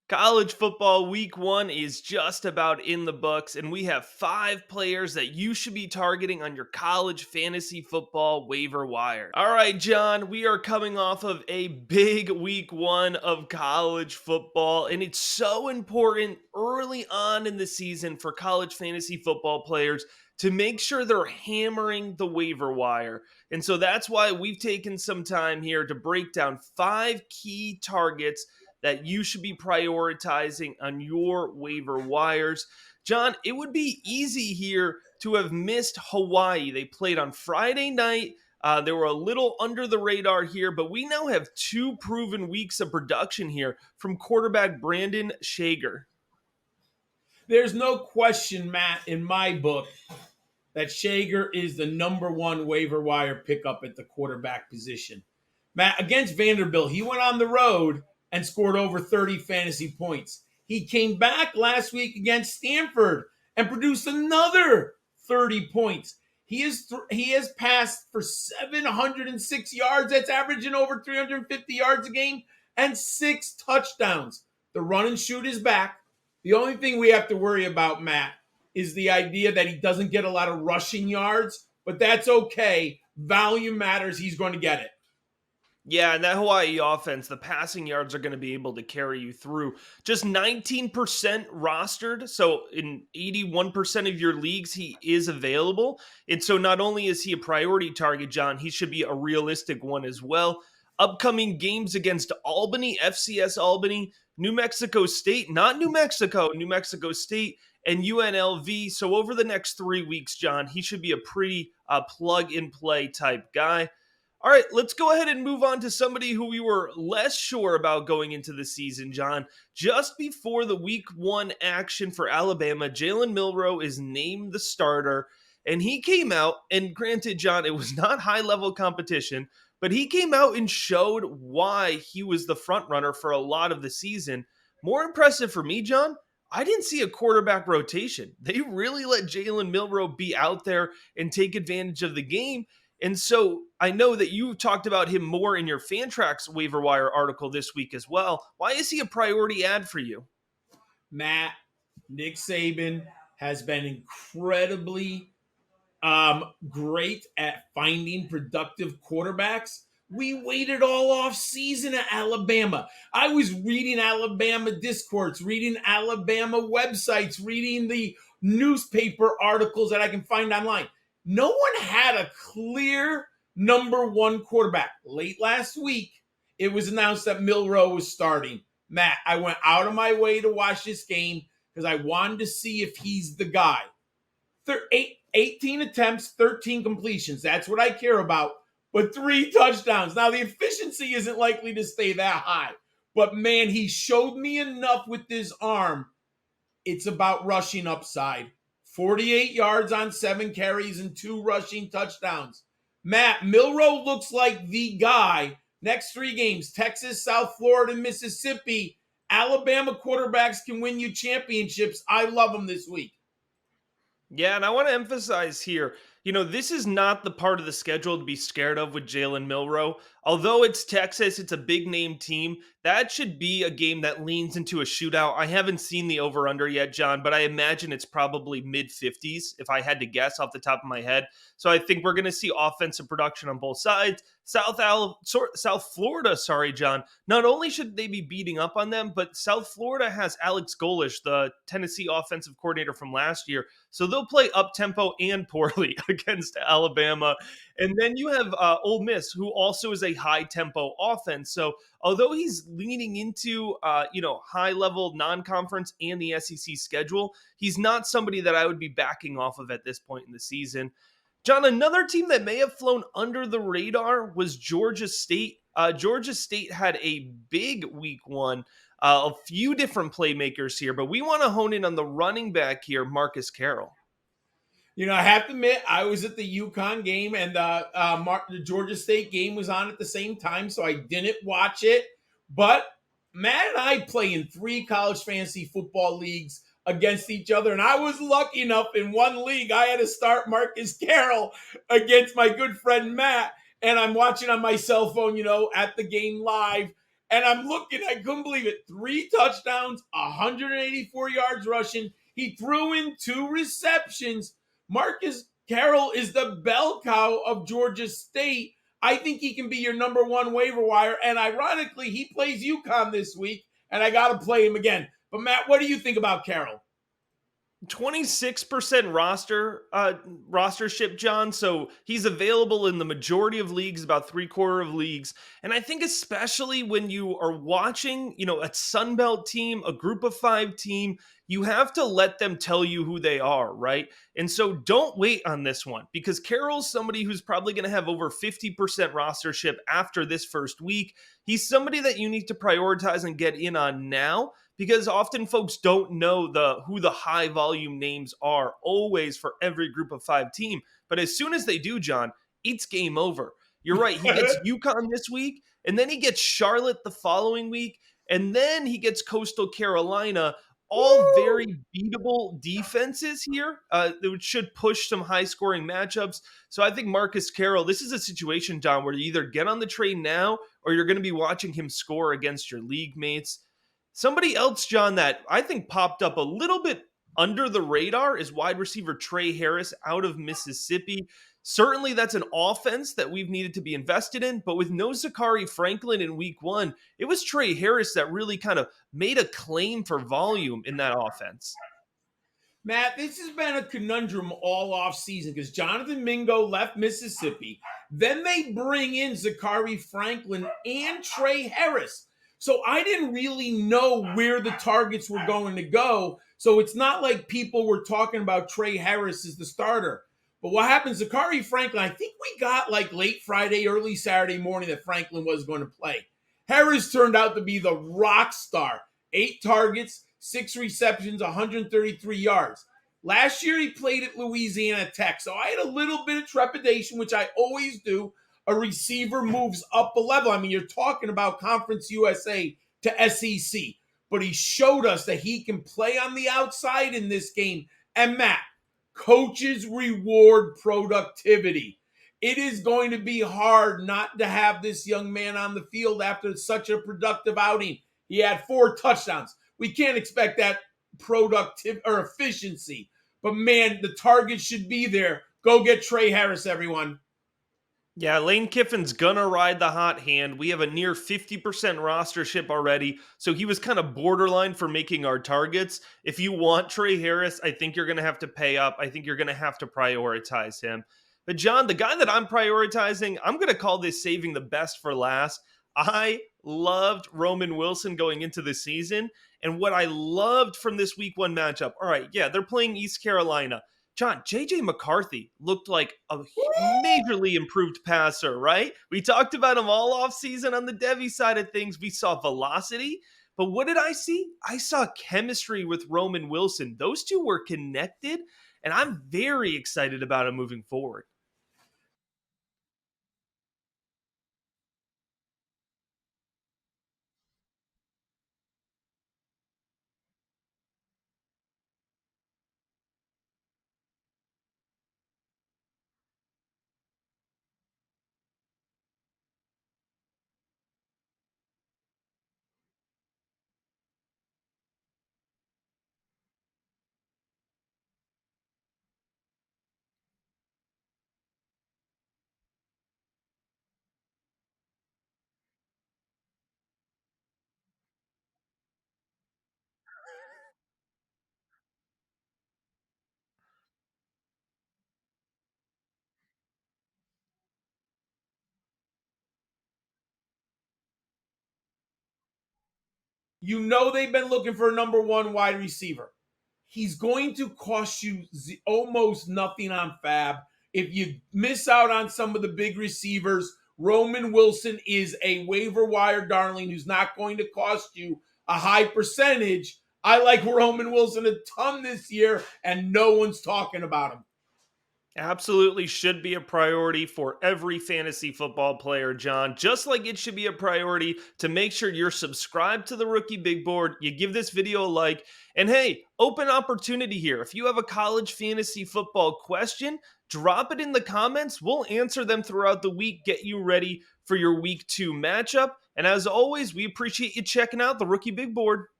College football week 1 is just about in the books, and we have 5 players that you should be targeting on your college fantasy football waiver wire. All right, John, we are coming off of a big week 1 of college football, and it's so important early on in the season for college fantasy football players to make sure they're hammering the waiver wire. And so that's why we've taken some time here to break down 5 key targets that you should be prioritizing on your waiver wires. John, it would be easy here to have missed Hawaii. They played on Friday night. They were a little under the radar here, but we now have 2 proven weeks of production here from quarterback Brayden Schager. There's no question, Matt, in my book, that Schager is the number 1 waiver wire pickup at the quarterback position. Matt, against Vanderbilt, he went on the road and scored over 30 fantasy points. He came back last week against Stanford and produced another 30 points. He has passed for 706 yards. That's averaging over 350 yards a game and 6 touchdowns. The run and shoot is back. The only thing we have to worry about, Matt, is the idea that he doesn't get a lot of rushing yards, but that's okay. Value matters. He's going to get it. Yeah, and that Hawaii offense, the passing yards are going to be able to carry you through. Just 19% rostered. So in 81% of your leagues, he is available. And so not only is he a priority target, John, he should be a realistic one as well. Upcoming games against Albany, FCS Albany, New Mexico State, not New Mexico, New Mexico State, and UNLV. So over the next 3 weeks, John, he should be a pretty plug-and-play type guy. All right, let's go ahead and move on to somebody who we were less sure about going into the season, John. Just before the week 1 action for Alabama, Jalen Milroe is named the starter, and he came out, and granted, John, it was not high-level competition, but he came out and showed why he was the front runner for a lot of the season. More impressive for me, John, I didn't see a quarterback rotation. They really let Jalen Milroe be out there and take advantage of the game. And so I know that you talked about him more in your Fantrax waiver wire article this week as well. Why is he a priority ad for you? Matt, Nick Saban has been incredibly great at finding productive quarterbacks. We waited all off season at Alabama. I was reading Alabama discourse, reading Alabama websites, reading the newspaper articles that I can find online. No one had a clear number 1 quarterback. Late last week, it was announced that Milroe was starting. Matt, I went out of my way to watch this game because I wanted to see if he's the guy. 18 attempts, 13 completions. That's what I care about. But 3 touchdowns. Now, the efficiency isn't likely to stay that high. But, man, he showed me enough with his arm. It's about rushing upside. 48 yards on 7 carries and 2 rushing touchdowns. Matt, Milroe looks like the guy. Next 3 games, Texas, South Florida, Mississippi. Alabama quarterbacks can win you championships. I love him this week. Yeah, and I want to emphasize here, this is not the part of the schedule to be scared of with Jalen Milroe. Although it's Texas, it's a big name team. That should be a game that leans into a shootout. I haven't seen the over-under yet, John, but I imagine it's probably mid-50s if I had to guess off the top of my head. So I think we're going to see offensive production on both sides. South Florida, John. Not only should they be beating up on them, but South Florida has Alex Golesh, the Tennessee offensive coordinator from last year. So they'll play up-tempo and poorly against Alabama. And then you have Ole Miss, who also is a high-tempo offense. So although he's leaning into, high-level non-conference and the SEC schedule, he's not somebody that I would be backing off of at this point in the season. John, another team that may have flown under the radar was Georgia State. Georgia State had a big week 1, a few different playmakers here, but we want to hone in on the running back here, Marcus Carrol. I have to admit, I was at the UConn game and the Georgia State game was on at the same time, so I didn't watch it. But Matt and I play in 3 college fantasy football leagues against each other, and I was lucky enough in one league I had to start Marcus Carrol against my good friend Matt, and I'm watching on my cell phone, at the game live, And I'm looking, I couldn't believe it. 3 touchdowns, 184 yards rushing. He threw in 2 receptions. Marcus Carrol is the bell cow of Georgia State. I think he can be your number 1 waiver wire. And ironically, he plays UConn this week, and I got to play him again. But Matt, what do you think about Carrol? 26% rostership, John. So he's available in the majority of leagues, about 3/4 of leagues. And I think especially when you are watching, a Sunbelt team, a group of 5 team, you have to let them tell you who they are, right? And so don't wait on this one, because Carroll's somebody who's probably going to have over 50% rostership after this first week. He's somebody that you need to prioritize and get in on now, because often folks don't know who the high volume names are always for every group of 5 team. But as soon as they do, John, it's game over. You're right. He gets UConn this week, and then he gets Charlotte the following week, and then he gets Coastal Carolina. All very beatable defenses here that should push some high scoring matchups. So I think Marcus Carrol, this is a situation, John, where you either get on the train now or you're going to be watching him score against your league mates. Somebody else, John, that I think popped up a little bit under the radar is wide receiver Tre Harris out of Mississippi. Certainly that's an offense that we've needed to be invested in, but with no Zachary Franklin in week 1, it was Tre Harris that really kind of made a claim for volume in that offense. Matt, this has been a conundrum all off season because Jonathan Mingo left Mississippi. Then they bring in Zachary Franklin and Tre Harris. So I didn't really know where the targets were going to go. So it's not like people were talking about Tre Harris as the starter. But what happened, Zachary Franklin, I think we got like late Friday, early Saturday morning that Franklin was going to play. Harris turned out to be the rock star. 8 targets, 6 receptions, 133 yards. Last year he played at Louisiana Tech. So I had a little bit of trepidation, which I always do. A receiver moves up a level. I mean, you're talking about Conference USA to SEC. But he showed us that he can play on the outside in this game. And Matt, coaches reward productivity. It is going to be hard not to have this young man on the field after such a productive outing. He had 4 touchdowns. We can't expect that productive or efficiency. But man, the target should be there. Go get Tre Harris, everyone. Yeah, Lane Kiffin's gonna ride the hot hand. We have a near 50% rostership already, so he was kind of borderline for making our targets. If you want Tre Harris, I think you're gonna have to pay up. I think you're gonna have to prioritize him. But John, the guy that I'm prioritizing, I'm gonna call this saving the best for last. I loved Roman Wilson going into the season, and what I loved from this week 1 matchup, all right, yeah, they're playing East Carolina. John, JJ McCarthy looked like a majorly improved passer, right? We talked about him all off season on the Devy side of things. We saw velocity, but what did I see? I saw chemistry with Roman Wilson. Those two were connected, and I'm very excited about him moving forward. You know they've been looking for a number 1 wide receiver. He's going to cost you almost nothing on Fab. If you miss out on some of the big receivers, Roman Wilson is a waiver wire darling who's not going to cost you a high percentage. I like Roman Wilson a ton this year, and no one's talking about him. Absolutely should be a priority for every fantasy football player, John. Just like it should be a priority to make sure you're subscribed to the Rookie Big Board, you give this video a like, and hey, open opportunity here. If you have a college fantasy football question, drop it in the comments. We'll answer them throughout the week, get you ready for your week 2 matchup. And as always, we appreciate you checking out the Rookie Big Board.